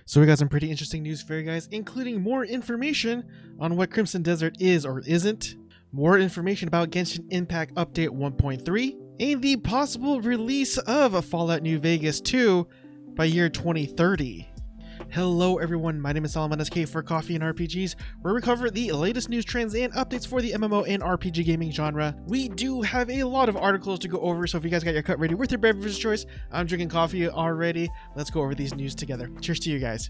So we got some pretty interesting news for you guys, including more information on what Crimson Desert is or isn't, more information about Genshin Impact Update 1.3, and the possible release of Fallout New Vegas 2 by year 2030. Hello everyone, my name is Solomon SK for Coffee and RPGs, where we cover the latest news trends and updates for the MMO and RPG gaming genre. We do have a lot of articles to go over, so if you guys got your cup ready with your beverage of choice, I'm drinking coffee already. Let's go over these news together. Cheers to you guys.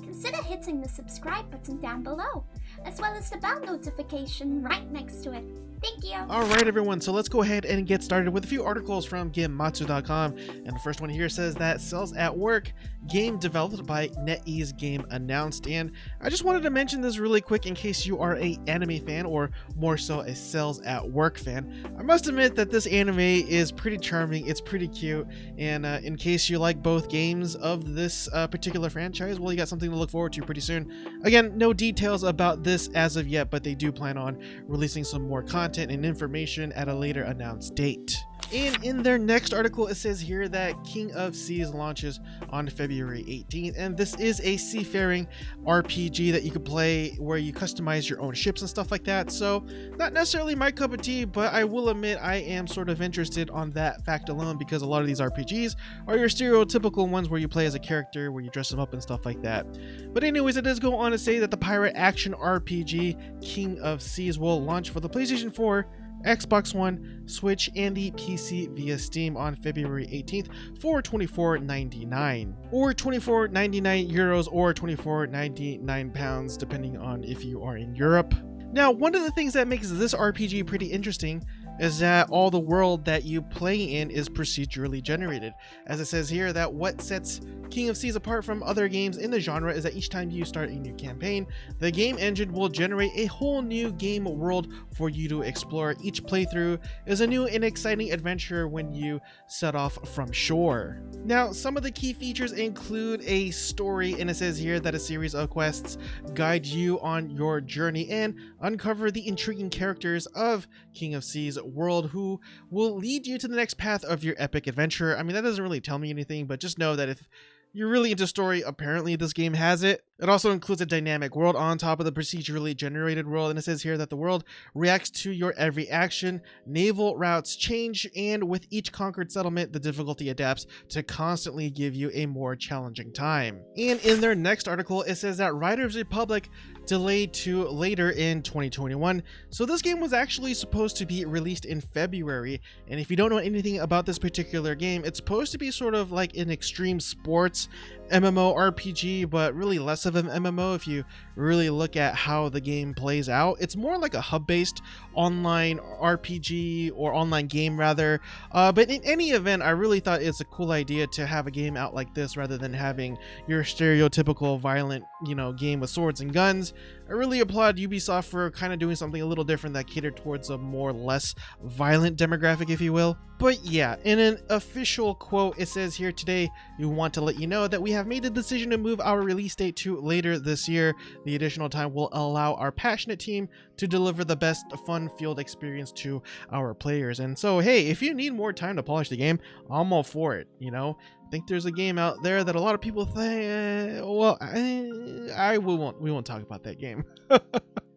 Consider hitting the subscribe button down below, as well as the bell notification right next to it. Thank you. Alright everyone, so let's go ahead and get started with a few articles from Gematsu.com. And the first one here says that Cells at Work, game developed by NetEase Games announced. And I just wanted to mention this really quick in case you are a anime fan, or more so a Cells at Work fan. I must admit that this anime is pretty charming, it's pretty cute, and in case you like both games of this particular franchise, well, you got something to look forward to pretty soon. Again, no details about this as of yet, but they do plan on releasing some more content and information at a later announced date. And in their next article, it says here that King of Seas launches on February 18th, and this is a seafaring RPG that you could play where you customize your own ships and stuff like that. So not necessarily my cup of tea, but I will admit I am sort of interested on that fact alone, because a lot of these RPGs are your stereotypical ones where you play as a character, where you dress them up and stuff like that. But anyways, it does go on to say that the pirate action RPG King of Seas will launch for the PlayStation 4, Xbox One, Switch, and the PC via Steam on February 18th for £24.99, or €24.99, or £24.99, depending on if you are in Europe. Now, one of the things that makes this RPG pretty interesting is that all the world that you play in is procedurally generated. As it says here, that what sets King of Seas apart from other games in the genre is that each time you start a new campaign, the game engine will generate a whole new game world for you to explore. Each playthrough is a new and exciting adventure when you set off from shore. Now, some of the key features include a story, and it says here that a series of quests guide you on your journey and uncover the intriguing characters of King of Seas world, who will lead you to the next path of your epic adventure. I mean, that doesn't really tell me anything, but just know that if you're really into story, apparently this game has it. It also includes a dynamic world on top of the procedurally generated world, and it says here that the world reacts to your every action, naval routes change, and with each conquered settlement, the difficulty adapts to constantly give you a more challenging time. And in their next article, it says that Riders Republic delayed to later in 2021. So this game was actually supposed to be released in February, and if you don't know anything about this particular game, it's supposed to be sort of like an extreme sports MMORPG, but really less of an MMO if you really look at how the game plays out. It's more like a hub-based online RPG, or online game rather, but in any event, I really thought it's a cool idea to have a game out like this rather than having your stereotypical violent, game with swords and guns. I really applaud Ubisoft for kind of doing something a little different that catered towards a more less violent demographic, if you will. But yeah, in an official quote, it says here, today we want to let you know that we have made the decision to move our release date to later this year. The additional time will allow our passionate team to deliver the best fun-filled experience to our players. And so, hey, if you need more time to polish the game, I'm all for it, I think there's a game out there that a lot of people think, we won't talk about that game.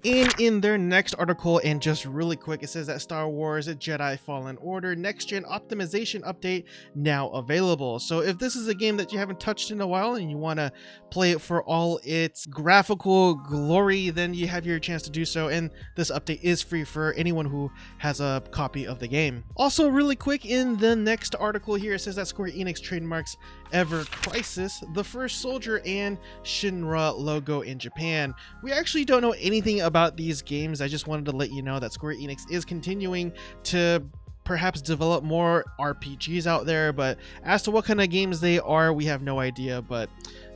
And in their next article, and just really quick, it says that Star Wars Jedi Fallen Order Next Gen Optimization Update now available. So if this is a game that you haven't touched in a while and you want to play it for all its graphical glory, then you have your chance to do so, and this update is free for anyone who has a copy of the game. Also, really quick, in the next article here, it says that Square Enix trademarks Ever Crisis, the First Soldier, and Shinra logo in Japan. We actually don't know anything about these games. I just wanted to let you know that Square Enix is continuing to perhaps develop more RPGs out there, but as to what kind of games they are, we have no idea. But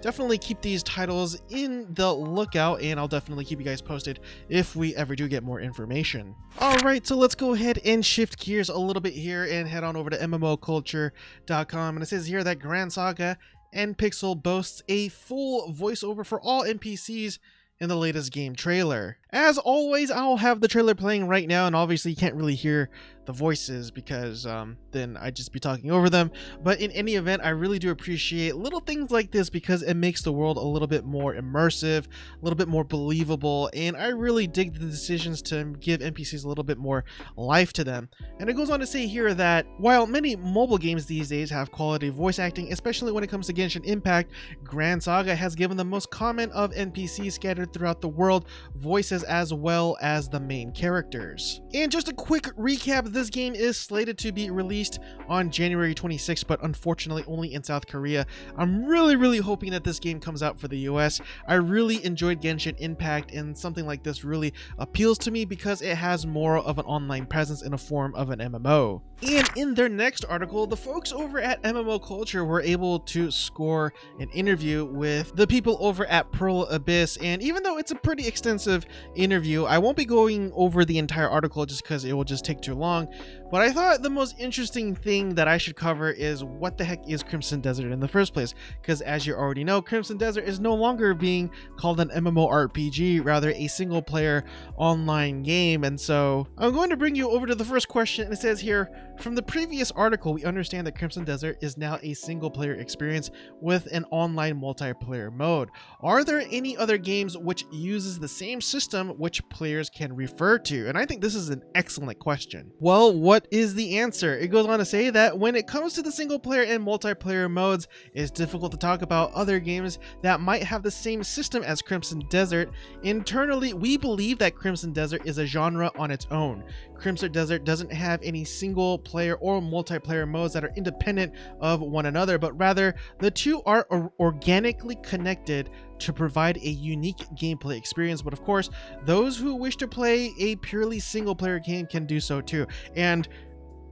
definitely keep these titles in the lookout, and I'll definitely keep you guys posted if we ever do get more information. Alright, so let's go ahead and shift gears a little bit here and head on over to MMOculture.com, and it says here that Gran Saga NPIXEL boasts a full voiceover for all NPCs in the latest game trailer. As always, I'll have the trailer playing right now, and obviously you can't really hear the voices, because then I'd just be talking over them. But in any event, I really do appreciate little things like this because it makes the world a little bit more immersive, a little bit more believable, and I really dig the decisions to give NPCs a little bit more life to them. And it goes on to say here that while many mobile games these days have quality voice acting, especially when it comes to Genshin Impact, Gran Saga has given the most common of NPCs scattered throughout the world voices as well as the main characters. And just a quick recap, this game is slated to be released on January 26th, but unfortunately only in South Korea. I'm really hoping that this game comes out for the US. I really enjoyed Genshin Impact, and something like this really appeals to me because it has more of an online presence in a form of an MMO. And in their next article, the folks over at MMO Culture were able to score an interview with the people over at Pearl Abyss, and even though it's a pretty extensive interview, I won't be going over the entire article just because it will just take too long, but I thought the most interesting thing that I should cover is what the heck is Crimson Desert in the first place, because as you already know, Crimson Desert is no longer being called an MMORPG, rather a single player online game. And so I'm going to bring you over to the first question, and it says here, from the previous article, we understand that Crimson Desert is now a single player experience with an online multiplayer mode. Are there any other games which uses the same system which players can refer to? And I think this is an excellent question. Well, what is the answer? It goes on to say that when it comes to the single player and multiplayer modes, it's difficult to talk about other games that might have the same system as Crimson Desert. Internally, we believe that Crimson Desert is a genre on its own. Crimson Desert doesn't have any single player or multiplayer modes that are independent of one another, but rather the two are organically connected to provide a unique gameplay experience. But of course, those who wish to play a purely single player game can do so too. And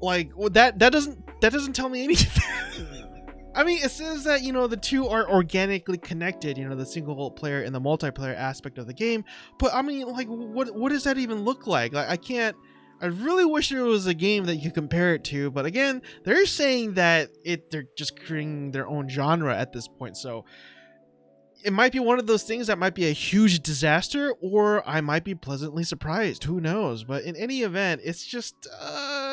like that doesn't tell me anything. I mean, it says that, you know, the two are organically connected, you know, the single player and the multiplayer aspect of the game. But I mean, like, what does that even look like? Like, I really wish there was a game that you could compare it to, but again, they're saying that they're just creating their own genre at this point. So it might be one of those things that might be a huge disaster, or I might be pleasantly surprised. Who knows? But in any event, it's just,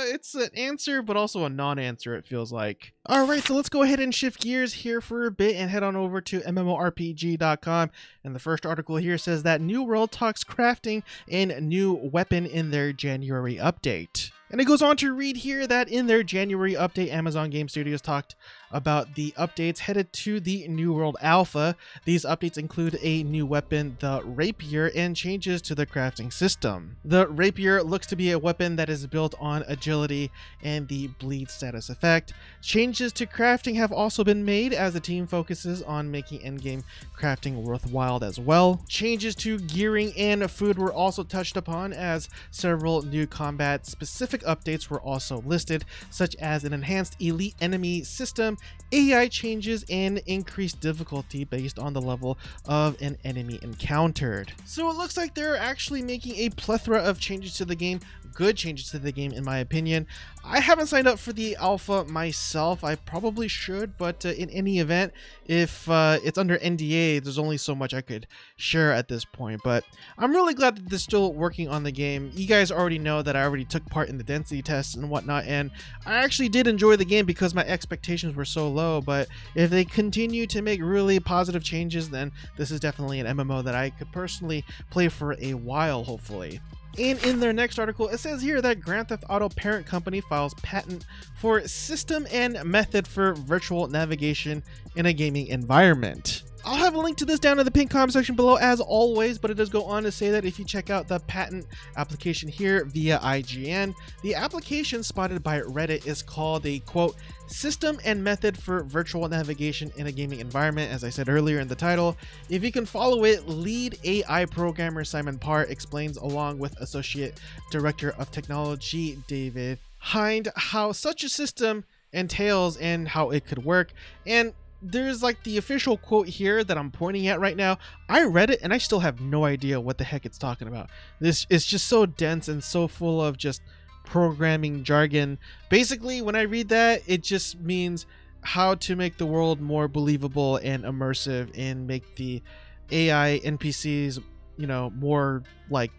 it's an answer, but also a non-answer, it feels like. All right, so let's go ahead and shift gears here for a bit and head on over to MMORPG.com. And the first article here says that New World talks crafting and new weapon in their January update. And it goes on to read here that in their January update, Amazon Game Studios talked about the updates headed to the New World Alpha. These updates include a new weapon, the Rapier, and changes to the crafting system. The Rapier looks to be a weapon that is built on agility and the bleed status effect. Changes to crafting have also been made as the team focuses on making endgame crafting worthwhile as well. Changes to gearing and food were also touched upon, as several new combat specific updates were also listed, such as an enhanced elite enemy system, AI changes, and increased difficulty based on the level of an enemy encountered. So it looks like they're actually making a plethora of changes to the game, good changes to the game in my opinion. I haven't signed up for the alpha myself. I probably should, but in any event, if it's under NDA, there's only so much I could share at this point. But I'm really glad that they're still working on the game. You guys already know that I already took part in the density tests and whatnot, and I actually did enjoy the game because my expectations were so low. But if they continue to make really positive changes, then this is definitely an MMO that I could personally play for a while, hopefully. And in their next article, it says here that Grand Theft Auto parent company files patent for system and method for virtual navigation in a gaming environment. I'll have a link to this down in the pinned comment section below as always, but it does go on to say that if you check out the patent application here via IGN, the application spotted by Reddit is called a, quote, system and method for virtual navigation in a gaming environment, as I said earlier in the title. If you can follow it, lead AI programmer Simon Parr explains, along with Associate Director of Technology David Hind, how such a system entails and how it could work. And there's like the official quote here that I'm pointing at right now. I read it and I still have no idea what the heck it's talking about. This is just so dense and so full of just programming jargon. Basically, when I read that, it just means how to make the world more believable and immersive and make the AI NPCs, you know, more like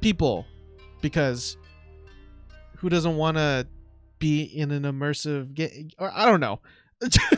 people, because who doesn't want to be in an immersive game? Or I don't know.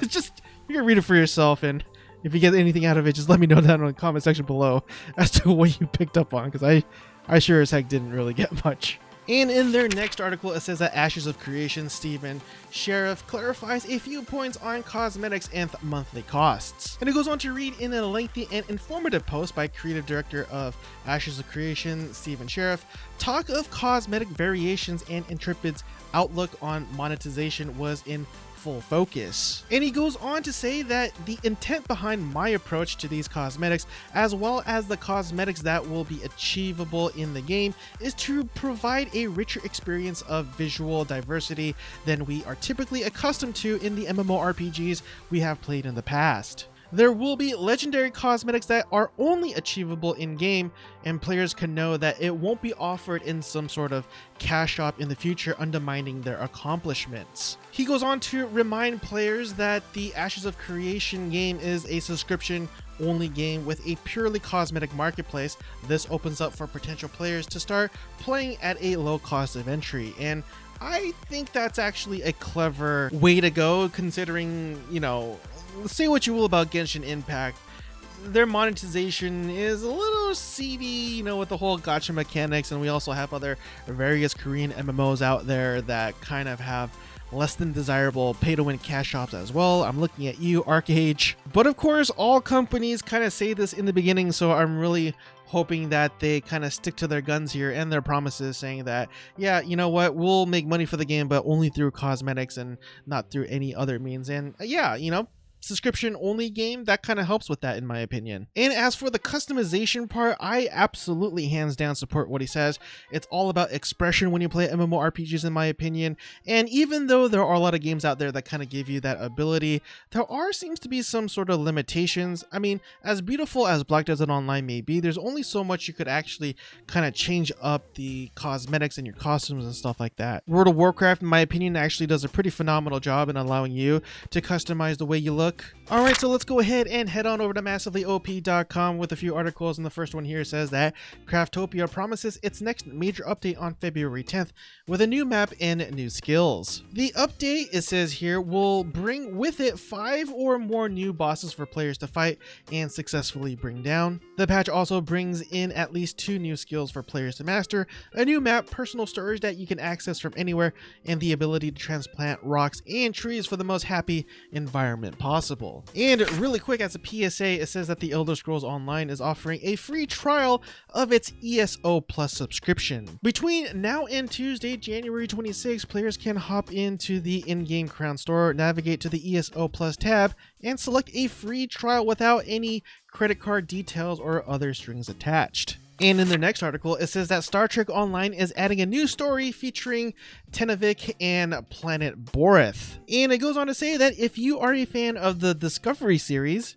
Just you can read it for yourself, and if you get anything out of it, just let me know down in the comment section below as to what you picked up on, because I sure as heck didn't really get much. And in their next article, it says that Ashes of Creation Stephen Sharif clarifies a few points on cosmetics and monthly costs. And it goes on to read in a lengthy and informative post by creative director of Ashes of Creation Stephen Sharif, talk of cosmetic variations and Intrepid's outlook on monetization was in full focus. And he goes on to say that the intent behind my approach to these cosmetics, as well as the cosmetics that will be achievable in the game, is to provide a richer experience of visual diversity than we are typically accustomed to in the MMORPGs we have played in the past. There will be legendary cosmetics that are only achievable in-game, and players can know that it won't be offered in some sort of cash shop in the future, undermining their accomplishments. He goes on to remind players that the Ashes of Creation game is a subscription-only game with a purely cosmetic marketplace. This opens up for potential players to start playing at a low cost of entry, and I think that's actually a clever way to go, considering, you know, say what you will about Genshin Impact, their monetization is a little seedy, you know, with the whole gacha mechanics, and we also have other various Korean MMOs out there that kind of have less than desirable pay-to-win cash shops as well. I'm looking at you, Arcage. But of course, all companies kind of say this in the beginning, so I'm really hoping that they kind of stick to their guns here and their promises, saying that, yeah, you know what, we'll make money for the game, but only through cosmetics and not through any other means. And yeah, you know, subscription only game, that kind of helps with that in my opinion. And as for the customization part, I absolutely hands down support what he says. It's all about expression when you play MMORPGs in my opinion, and even though there are a lot of games out there that kind of give you that ability, there seems to be some sort of limitations. I mean, as beautiful as Black Desert Online may be, there's only so much you could actually kind of change up the cosmetics and your costumes and stuff like that. World of Warcraft, in my opinion, actually does a pretty phenomenal job in allowing you to customize the way you look. Alright, so let's go ahead and head on over to massivelyop.com with a few articles, and the first one here says that Craftopia promises its next major update on February 10th with a new map and new skills. The update, it says here, will bring with it 5 or more new bosses for players to fight and successfully bring down. The patch also brings in at least 2 new skills for players to master, a new map, personal storage that you can access from anywhere, and the ability to transplant rocks and trees for the most happy environment possible. And really quick, as a PSA, it says that the Elder Scrolls Online is offering a free trial of its ESO Plus subscription. Between now and Tuesday, January 26, players can hop into the in-game Crown Store, navigate to the ESO Plus tab, and select a free trial without any credit card details or other strings attached. And in their next article, it says that Star Trek Online is adding a new story featuring Tenavik and planet Boreth. And it goes on to say that if you are a fan of the Discovery series,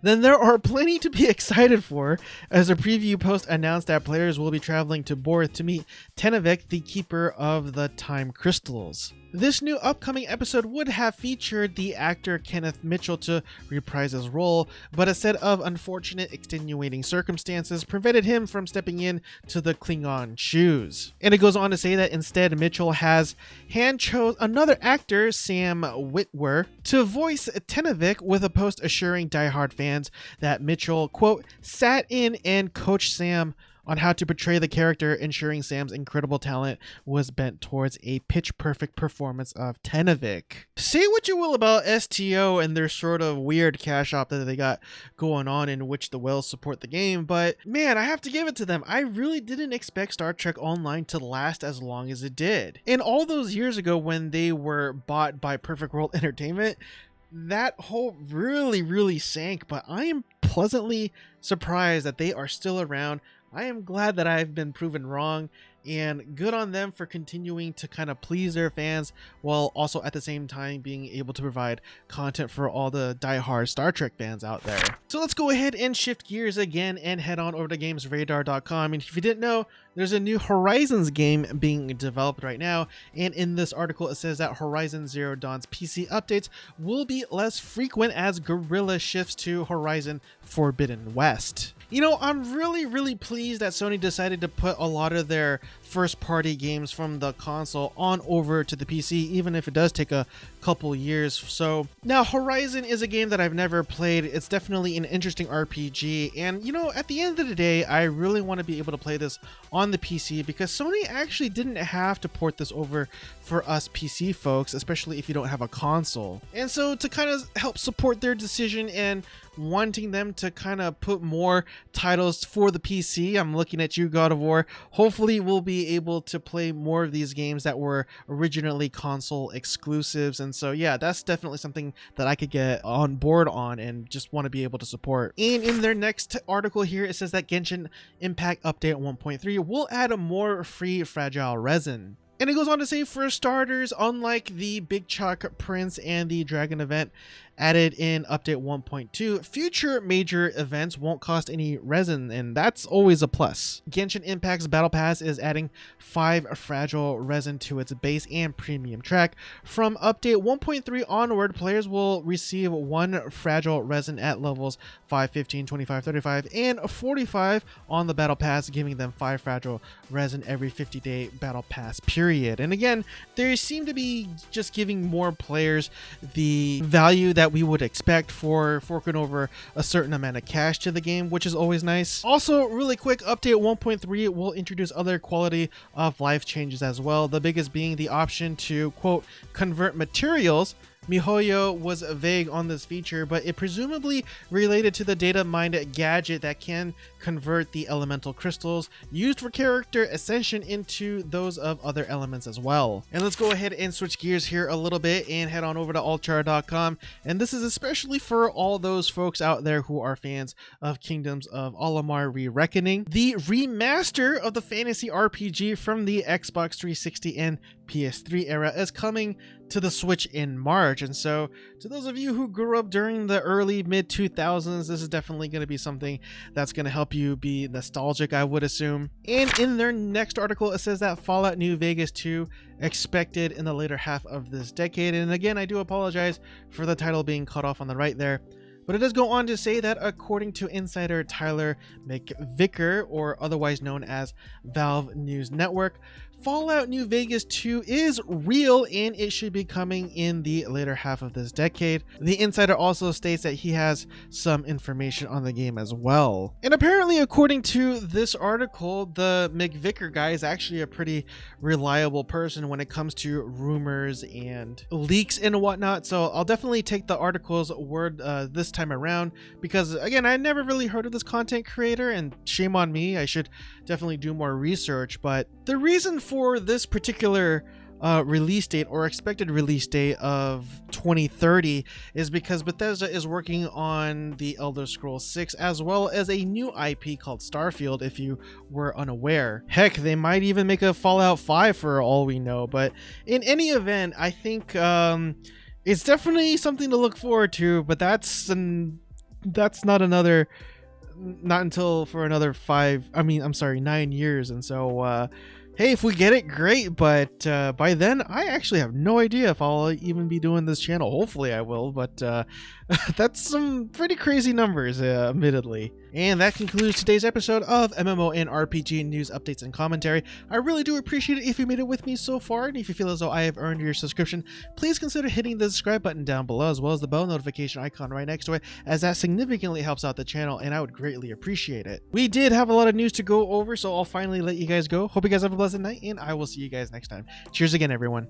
then there are plenty to be excited for, as a preview post announced that players will be traveling to Boreth to meet Tenavik, the keeper of the time crystals. This new upcoming episode would have featured the actor Kenneth Mitchell to reprise his role, but a set of unfortunate extenuating circumstances prevented him from stepping in to the Klingon shoes. And it goes on to say that instead Mitchell has hand-chose another actor, Sam Witwer, to voice Tenavik, with a post assuring diehard fans that Mitchell, quote, sat in and coached Sam on how to portray the character, ensuring Sam's incredible talent was bent towards a pitch-perfect performance of Tenavik. Say what you will about STO and their sort of weird cash op that they got going on, in which the whales support the game, but man, I have to give it to them. I really didn't expect Star Trek Online to last as long as it did. And all those years ago when they were bought by Perfect World Entertainment, that hope really sank, but I am pleasantly surprised that they are still around. I am glad that I've been proven wrong, and good on them for continuing to kind of please their fans while also at the same time being able to provide content for all the diehard Star Trek fans out there. So let's go ahead and shift gears again and head on over to GamesRadar.com. And if you didn't know, there's a new Horizons game being developed right now, and in this article it says that Horizon Zero Dawn's PC updates will be less frequent as Guerrilla shifts to Horizon Forbidden West. You know, I'm really pleased that Sony decided to put a lot of their first party games from the console on over to the PC, even if it does take a couple years. So now Horizon is a game that I've never played. It's definitely an interesting RPG, and you know, at the end of the day, I really want to be able to play this on the PC because Sony actually didn't have to port this over for us PC folks, especially if you don't have a console. And so to kind of help support their decision and wanting them to kind of put more titles for the PC, I'm looking at you, God of War. Hopefully we'll be able to play more of these games that were originally console exclusives. And so yeah, that's definitely something that I could get on board on and just want to be able to support. And in their next article here, it says that Genshin Impact Update 1.3 will add a more free Fragile Resin. And it goes on to say, for starters, unlike the Big Chalk Prince and the Dragon event added in Update 1.2, future major events won't cost any resin, and that's always a plus. Genshin Impact's Battle Pass is adding 5 Fragile Resin to its base and premium track. From Update 1.3 onward, players will receive 1 Fragile Resin at levels 5, 15, 25, 35, and 45 on the Battle Pass, giving them 5 Fragile Resin every 50-day Battle Pass period. And again, they seem to be just giving more players the value that we would expect for forking over a certain amount of cash to the game, which is always nice. Also, really quick, Update 1.3 will introduce other quality of life changes as well, the biggest being the option to, quote, convert materials. MiHoYo was vague on this feature, but it presumably related to the data mined gadget that can convert the elemental crystals used for character ascension into those of other elements as well. And let's go ahead and switch gears here a little bit and head on over to altchar.com. And this is especially for all those folks out there who are fans of Kingdoms of Amalur Re-Reckoning. The remaster of the fantasy RPG from the Xbox 360 and PS3 era is coming to the Switch in March. And so to those of you who grew up during the early mid 2000s, this is definitely going to be something that's going to help you be nostalgic, I would assume. And in their next article, it says that Fallout New Vegas 2 expected in the later half of this decade. And again, I do apologize for the title being cut off on the right there. But it does go on to say that according to insider Tyler McVicker, or otherwise known as Valve News Network, Fallout New Vegas 2 is real and it should be coming in the later half of this decade. The insider also states that he has some information on the game as well. And apparently, according to this article, the McVicker guy is actually a pretty reliable person when it comes to rumors and leaks and whatnot. So I'll definitely take the article's word this time around, because again, I never really heard of this content creator, and shame on me, I should definitely do more research. But the reason for this particular release date, or expected release date, of 2030 is because Bethesda is working on the Elder Scrolls 6 as well as a new IP called Starfield, if you were unaware. Heck, they might even make a Fallout 5 for all we know. But in any event, I think it's definitely something to look forward to, but that's not until for another 9 years. And so hey, if we get it, great, but by then I actually have no idea if I'll even be doing this channel. Hopefully I will, but that's some pretty crazy numbers, admittedly. And that concludes today's episode of MMO and RPG news, updates, and commentary. I really do appreciate it if you made it with me so far, and if you feel as though I have earned your subscription, please consider hitting the subscribe button down below, as well as the bell notification icon right next to it, as that significantly helps out the channel, and I would greatly appreciate it. We did have a lot of news to go over, so I'll finally let you guys go. Hope you guys have a pleasant night, and I will see you guys next time. Cheers again, everyone.